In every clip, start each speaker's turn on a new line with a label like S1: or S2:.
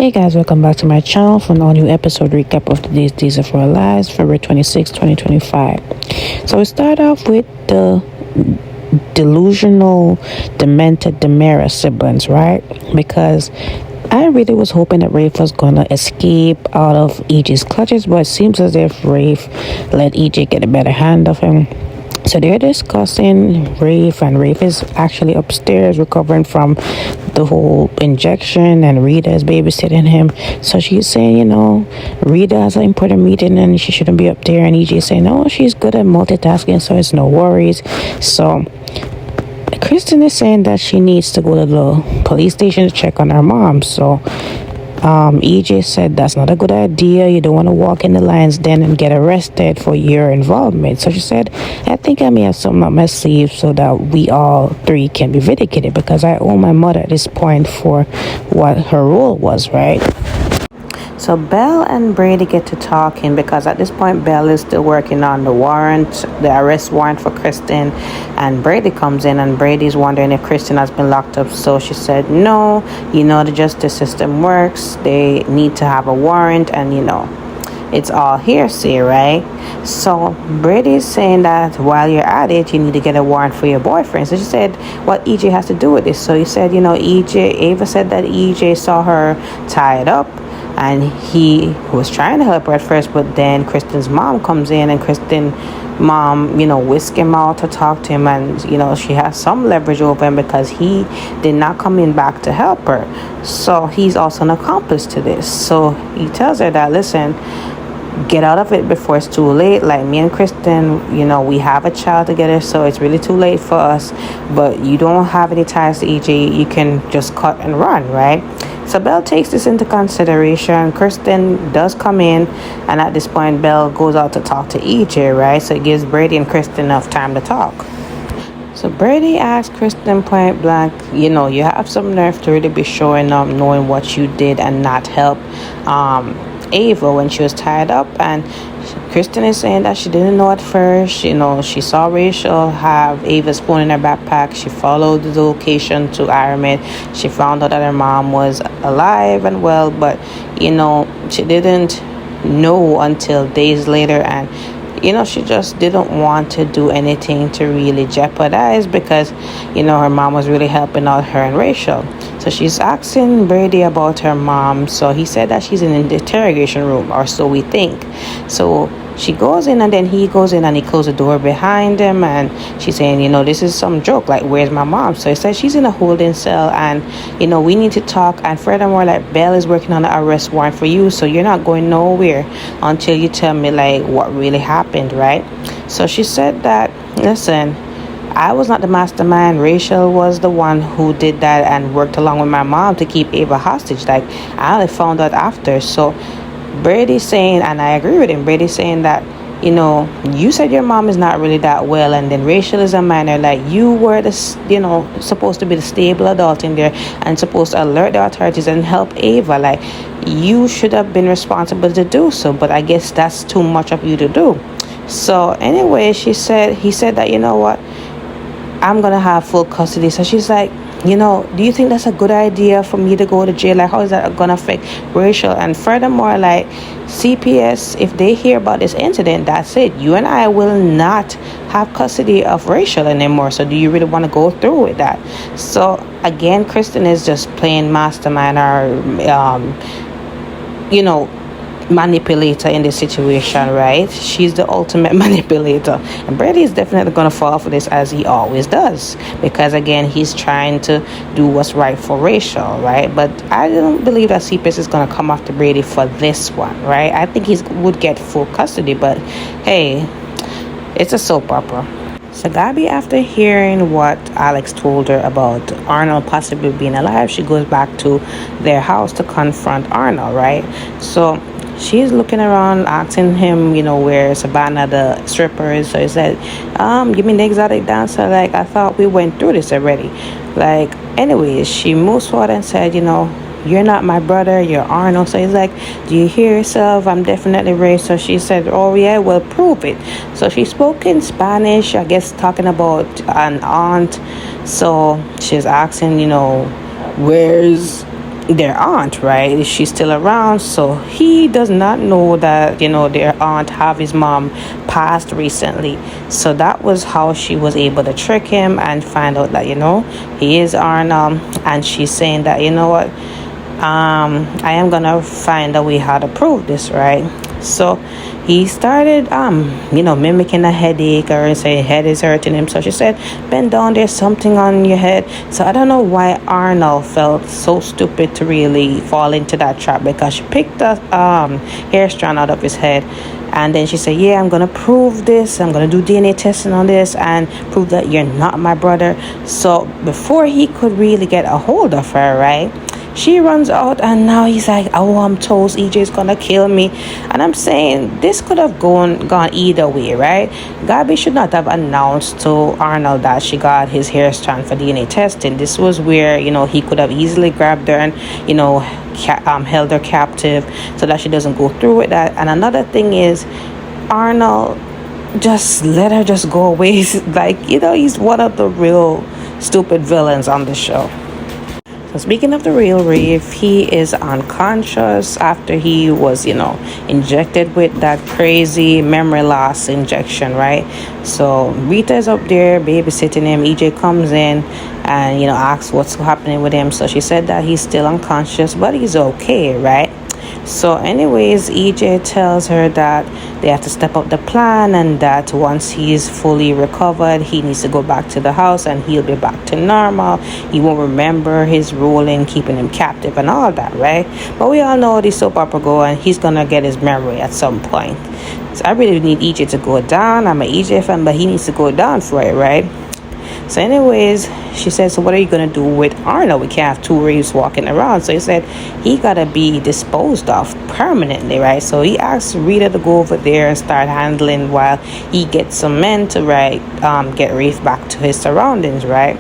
S1: Hey guys, welcome back to my channel for an all new episode recap of today's Daysofourlives, February 26, 2025. So we start off with the delusional, demented Demera siblings, right? Because I really was hoping that Rafe was gonna escape out of EJ's clutches, but it seems as if Rafe let EJ get a better hand of him. So they're discussing Rafe, and Rafe is actually upstairs recovering from the whole injection, and Rita is babysitting him. So she's saying, Rita has an important meeting and she shouldn't be up there. And EJ is saying, no, she's good at multitasking, so it's no worries. So Kristen is saying that she needs to go to the police station to check on her mom. So EJ said that's not a good idea. You don't want to walk in the lion's den and get arrested for your involvement. So she said, I think I may have something up my sleeve so that we all three can be vindicated, because I owe my mother at this point for what her role was, right? So Belle and Brady get to talking, because at this point Belle is still working on the arrest warrant for Kristen, and Brady comes in and Brady's wondering if Kristen has been locked up. So she said, no, the justice system works. They need to have a warrant, and it's all hearsay, right? So Brady's saying that while you're at it, you need to get a warrant for your boyfriend. So she said, what EJ has to do with this? So he said, Ava said that EJ saw her tied up, and he was trying to help her at first, but then Kristen's mom comes in, and Kristen's mom, whisk him out to talk to him, and she has some leverage over him because he did not come in back to help her. So he's also an accomplice to this. So he tells her that, listen, get out of it before it's too late. Like me and Kristen, we have a child together, so it's really too late for us, but you don't have any ties to EJ. You can just cut and run, right? So Belle takes this into consideration. Kristen does come in, and at this point Belle goes out to talk to EJ, right? So it gives Brady and Kristen enough time to talk. So Brady asks Kristen point blank, you have some nerve to really be showing up, knowing what you did and not help Ava when she was tied up. And Kristen is saying that she didn't know at first. She saw Rachel have Ava's phone in her backpack. She followed the location to Aramid. She found out that her mom was alive and well, but she didn't know until days later. And she just didn't want to do anything to really jeopardize, because her mom was really helping out her and Rachel. So she's asking Brady about her mom. So he said that she's in the interrogation room, or so we think. So she goes in, and then he goes in and he closes the door behind him, and she's saying, this is some joke, like, where's my mom? So he says she's in a holding cell, and we need to talk. And furthermore, like, Belle is working on an arrest warrant for you, so you're not going nowhere until you tell me, like, what really happened, right? So she said that, listen, I was not the mastermind. Rachel was the one who did that and worked along with my mom to keep Ava hostage. Like, I only found out after. So Brady's saying, and I agree with him, Brady's saying that, you said your mom is not really that well, and then Rachel is a minor. Like, you were supposed to be the stable adult in there and supposed to alert the authorities and help Ava. Like, you should have been responsible to do so, but I guess that's too much of you to do. So anyway, he said that, what, I'm gonna have full custody. So she's like, do you think that's a good idea for me to go to jail? Like, how is that gonna affect Rachel? And furthermore, like, CPS, if they hear about this incident, that's it. You and I will not have custody of Rachel anymore. So do you really want to go through with that? So again, Kristen is just playing mastermind, or manipulator in this situation, right? She's the ultimate manipulator, and Brady is definitely going to fall for this, as he always does, because again, he's trying to do what's right for Rachel, right? But I don't believe that CPS is going to come after Brady for this one, right? I think he would get full custody, but hey, it's a soap opera. So Gabby, after hearing what Alex told her about Arnold possibly being alive, she goes back to their house to confront Arnold, right? So she's looking around, asking him, where Savannah the stripper is. So he said, you mean the exotic dancer? Like, I thought we went through this already. Like, anyways, she moves forward and said, you're not my brother, you're Arnold. So he's like, do you hear yourself? I'm definitely Ray. So she said, oh yeah, well, prove it. So she spoke in Spanish, I guess, talking about an aunt. So she's asking, where's their aunt, right? Is she still around? So he does not know that, their aunt have his mom passed recently. So that was how she was able to trick him and find out that, he is Arnold. And she's saying that, what, I am gonna find a way how to prove this, right? So he started mimicking a headache or saying head is hurting him. So she said, bend down, there's something on your head. So I don't know why Arnold felt so stupid to really fall into that trap, because she picked a hair strand out of his head. And then she said, yeah, I'm going to prove this. I'm going to do DNA testing on this and prove that you're not my brother. So before he could really get a hold of her, right, she runs out, and now he's like, oh, I'm toast, EJ's gonna kill me. And I'm saying this could have gone either way, right? Gabby should not have announced to Arnold that she got his hair strand for DNA testing. This was where, he could have easily grabbed her and, held her captive so that she doesn't go through with that. And another thing is, Arnold just let her just go away. Like, he's one of the real stupid villains on the show. So speaking of the real Rafe, he is unconscious after he was, injected with that crazy memory loss injection, right? So Rita is up there babysitting him. EJ comes in and, asks what's happening with him. So she said that he's still unconscious, but he's okay, right? So anyways, EJ tells her that they have to step up the plan, and that once he's fully recovered, he needs to go back to the house and he'll be back to normal. He won't remember his role in keeping him captive and all that, right? But we all know how this soap opera go, and he's gonna get his memory at some point. So I really need EJ to go down. I'm an EJ fan, but he needs to go down for it, right? So anyways, she said, so what are you going to do with Arnold? We can't have two Reeves walking around. So he said he got to be disposed of permanently, right? So he asked Rita to go over there and start handling while he gets some men to, right, get Reeve back to his surroundings, right?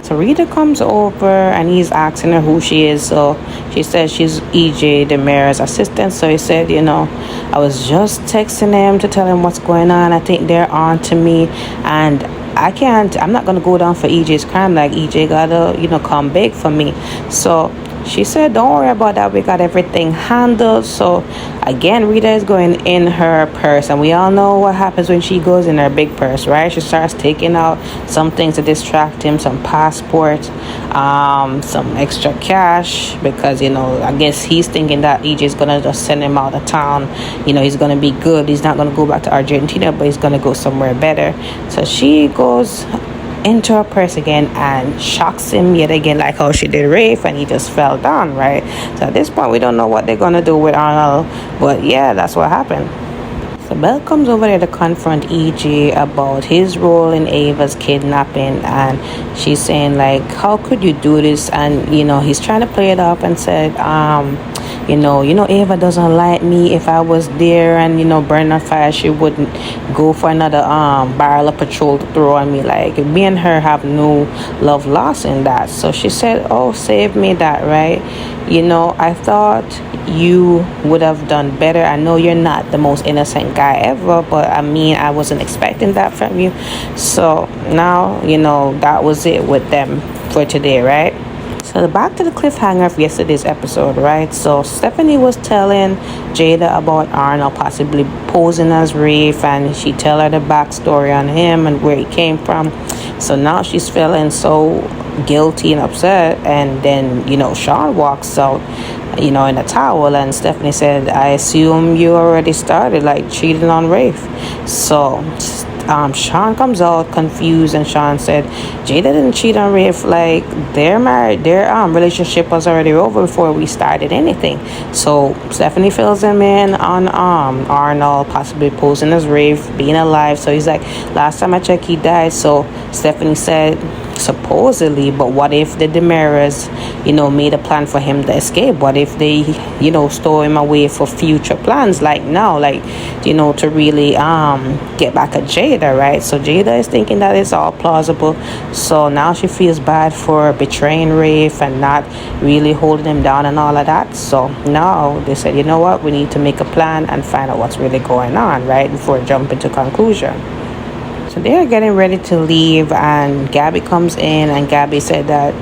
S1: So Rita comes over and he's asking her who she is. So she says she's EJ, the mayor's assistant. So he said, I was just texting him to tell him what's going on. I think they're on to me, and I'm not gonna go down for EJ's crime. Like, EJ gotta, come big for me. So she said, don't worry about that, we got everything handled. So again, Rita is going in her purse, and we all know what happens when she goes in her big purse, right? She starts taking out some things to distract him, some passport, some extra cash, because I guess he's thinking that EJ is gonna just send him out of town. He's gonna be good, he's not gonna go back to Argentina, but he's gonna go somewhere better. So she goes into her purse again and shocks him yet again, like how she did Rafe, and he just fell down, right? So at this point, we don't know what they're gonna do with Arnold, but yeah, that's what happened. So Belle comes over there to confront EJ about his role in Ava's kidnapping, and she's saying, like, how could you do this? And he's trying to play it up and said, Ava doesn't like me. If I was there and burn on fire, she wouldn't go for another barrel of petrol to throw on me. Like, me and her have no love lost in that. So she said, oh, save me that, right? I thought you would have done better. I know you're not the most innocent guy ever, but I wasn't expecting that from you. So now that was it with them for today, right? So back to the cliffhanger of yesterday's episode, right? So Stephanie was telling Jada about Arnold possibly posing as Rafe, and she tell her the backstory on him and where he came from. So now she's feeling so guilty and upset, and then Sean walks out in a towel, and Stephanie said, I assume you already started like cheating on Rafe. So Sean comes out confused, and Sean said Jada didn't cheat on Rafe. Like, they're married, their relationship was already over before we started anything. So Stephanie fills him in on Arnold possibly posing as Rafe, being alive. So he's like, last time I checked, he died. So Stephanie said, supposedly, but what if the Demaras made a plan for him to escape? What if they store him away for future plans, like now, like to really get back at Jada, right? So Jada is thinking that it's all plausible. So now she feels bad for betraying Rafe and not really holding him down and all of that. So now they said, you know what, we need to make a plan and find out what's really going on, right, before jumping to conclusion. So they're getting ready to leave, and Gabby comes in, and Gabby said that,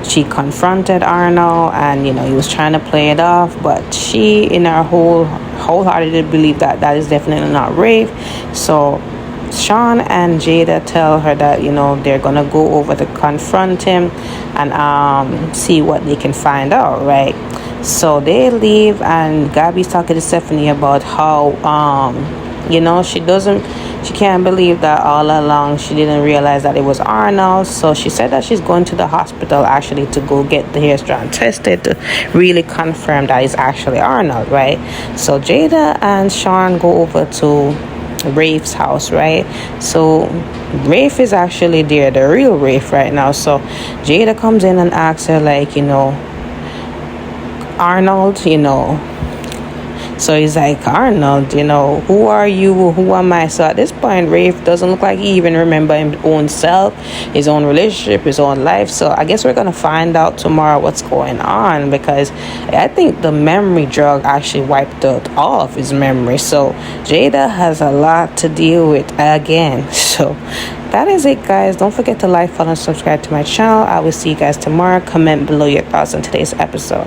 S1: she confronted Arnold, and he was trying to play it off, but she in her wholeheartedly believe that that is definitely not rape. So Sean and Jada tell her that they're gonna go over to confront him and see what they can find out, right? So they leave, and Gabby's talking to Stephanie about how she can't believe that all along she didn't realize that it was Arnold. So she said that she's going to the hospital actually to go get the hair strand tested to really confirm that it's actually Arnold, right? So Jada and Sean go over to Rafe's house, right? So Rafe is actually there, the real Rafe right now. So Jada comes in and asks her, like, Arnold, so he's like, Arnold, who are you? Who am I? So at this point, Rafe doesn't look like he even remember his own self, his own relationship, his own life. So I guess we're going to find out tomorrow what's going on, because I think the memory drug actually wiped out all of his memory. So Jada has a lot to deal with again. So that is it, guys. Don't forget to like, follow, and subscribe to my channel. I will see you guys tomorrow. Comment below your thoughts on today's episode.